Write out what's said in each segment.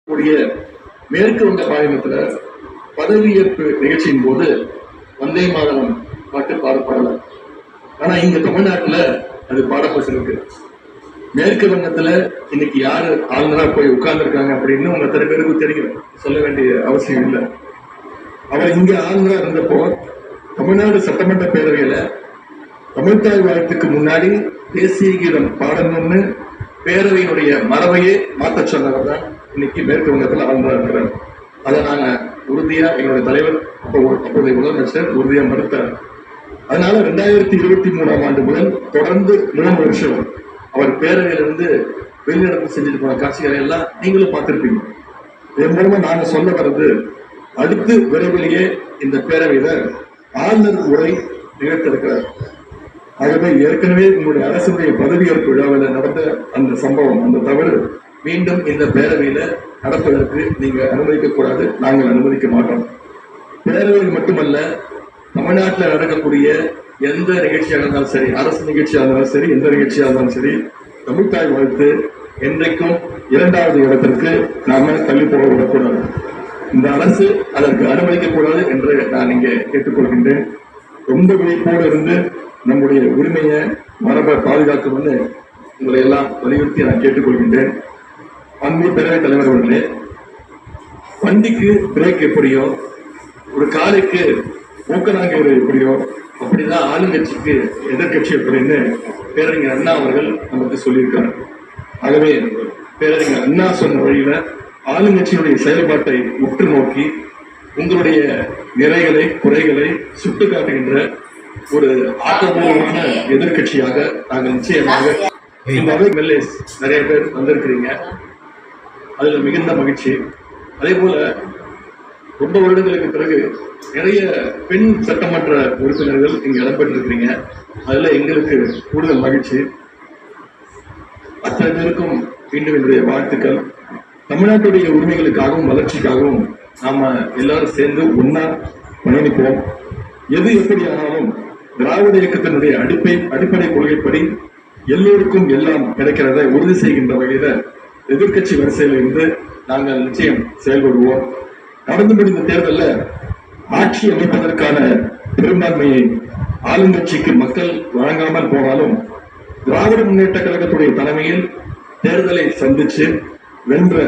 கூடிய மேற்கு வங்க மாநிலத்துல பதவியேற்பு நிகழ்ச்சியின் போது வந்தே மாதரம் பாட்டு பாடப்படல. ஆனா இங்க தமிழ்நாட்டுல அது பாடப்பட்டிருக்கு. மேற்கு வங்கத்துல இன்னைக்கு யாரு ஆளுநரா போய் உட்கார்ந்துருக்காங்க அப்படின்னு உங்க அத்தனை பேருக்கு தெரியும், சொல்ல வேண்டிய அவசியம் இல்லை. அவர் இங்க ஆளுநரா இருந்தப்போ தமிழ்நாடு சட்டமன்ற பேரவையில தமிழ்தாய் வாழ்த்துக்கு முன்னாடி தேசிய கீதம் பாடணும்னு பேரவையினுடைய மரபையே மாற்ற சொன்னவர் தான் இன்னைக்கு மேற்கு வங்கத்தில் ஆளுநராக இருக்கிறார். அதை நாங்க உறுதியா எங்களுடைய தலைவர் அப்போதைய முதலமைச்சர் உறுதியா மறுத்தார். அதனால 2023 ஆண்டு முதல் தொடர்ந்து 3 வருஷம் அவர் பேரவையிலிருந்து வெளிநடப்பு செஞ்சுட்டு போன காட்சிகளை எல்லாம் நீங்களும் பார்த்திருப்பீங்க. இதன் மூலமா நாங்க சொல்ல வர்றது, அடுத்து விரைவிலேயே இந்த பேரவையில ஆளுநர் உரை நிகழ்த்திருக்கிறார். ஆகவே ஏற்கனவே உங்களுடைய அரசுடைய பதவியேற்பு விழாவில் நடந்த அந்த சம்பவம், அந்த தவறு மீண்டும் இந்த பேரவையில நடப்பதற்கு நீங்க அனுமதிக்க கூடாது, நாங்கள் அனுமதிக்க மாட்டோம். பேரவையில் மட்டுமல்ல, தமிழ்நாட்டில் நடக்கக்கூடிய எந்த நிகழ்ச்சியாக இருந்தாலும் சரி, அரசு நிகழ்ச்சியாக இருந்தாலும் சரி, எந்த நிகழ்ச்சியாக இருந்தாலும் சரி, தமிழ்தாய் வாழ்த்து என்றைக்கும் 2வது இடத்திற்கு நாம தள்ளி போக விடக்கூடாது. இந்த அரசு அதற்கு அனுமதிக்க கூடாது என்று நான் இங்கே கேட்டுக்கொள்கின்றேன். ரொம்ப விழிப்போடு இருந்து நம்முடைய உரிமையை மரபை பாதுகாக்கணும்னு உங்களை எல்லாம் வலியுறுத்தி நான் கேட்டுக்கொள்கின்றேன். அன்பு பேரவைத் தலைவர் அவர்களே, வண்டிக்கு பிரேக் எப்படியோ, ஒரு காலைக்கு மூக்கநாங்கயிறு எப்படியோ, அப்படிதான் ஆளுங்கட்சிக்கு எதிர்கட்சி அப்படின்னு பேரறிஞர் அண்ணா அவர்கள் நமக்கு சொல்லியிருக்காங்க. ஆகவே பேரறிஞர் அண்ணா சொன்ன வழியில ஆளுங்கட்சியினுடைய செயல்பாட்டை உற்று நோக்கி உங்களுடைய நிறைகளை குறைகளை சுட்டு காட்டுகின்ற ஒரு ஆக்கப்பூர்வமான எதிர்கட்சியாக நாங்கள் நிச்சயமாக இந்த எம்எல்ஏஸ் நிறைய பேர் வந்திருக்கிறீங்க. அதுல மிகுந்த மகிழ்ச்சி. அதே போல ரொம்ப வருடங்களுக்கு பிறகு நிறைய பெண் சட்டமன்ற உறுப்பினர்கள் இங்கு இடம்பெற்றிருக்கிறீங்க. அதுல எங்களுக்கு கூடுதல் மகிழ்ச்சி. அத்தனை பேருக்கும் மீண்டும் என்னுடைய வாழ்த்துக்கள். தமிழ்நாட்டுடைய உரிமைகளுக்காகவும் வளர்ச்சிக்காகவும் நாம எல்லாரும் சேர்ந்து ஒன்னா பயணிப்போம். எது எப்படி ஆனாலும் திராவிட இயக்கத்தினுடைய அடிப்படை கொள்கைப்படி எல்லோருக்கும் எல்லாம் கிடைக்கிறதை உறுதி செய்கின்ற வகையில எதிர்கட்சி வரிசையில் இருந்து நாங்கள் நிச்சயம் செயல்படுவோம். நடந்து முடிந்த தேர்தலில் ஆட்சி அமைப்பதற்கான பெரும்பான்மையை ஆளுங்கட்சிக்கு மக்கள் வழங்காமல் போனாலும் திராவிட முன்னேற்ற கழகத்துடைய தலைமையில் தேர்தலை சந்திச்சு வென்ற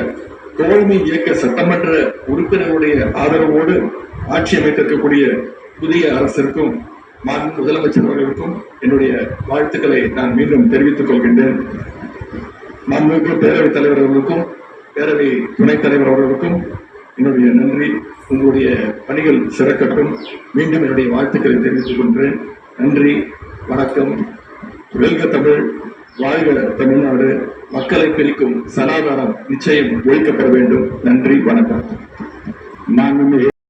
தோழமை இயக்க சட்டமன்ற உறுப்பினர்களுடைய ஆதரவோடு ஆட்சி அமைத்திருக்கக்கூடிய புதிய அரசிற்கும் முதலமைச்சர் அவர்களுக்கும் என்னுடைய வாழ்த்துக்களை நான் மீண்டும் தெரிவித்துக் கொள்கின்றேன். மாண்புமிகு பேரவைத் தலைவர் அவர்களுக்கும் பேரவை துணைத் தலைவர் அவர்களுக்கும் என்னுடைய நன்றி. உங்களுடைய பணிகள் சிறக்கட்டும். மீண்டும் என்னுடைய வாழ்த்துக்களை தெரிவித்துக் கொள்கிறேன். நன்றி, வணக்கம். வெல்க தமிழ், வாழ்க தமிழ்நாடு. மக்களை பிரிக்கும் சனாதானம் நிச்சயம் ஒழிக்கப்பட வேண்டும். நன்றி, வணக்கம்.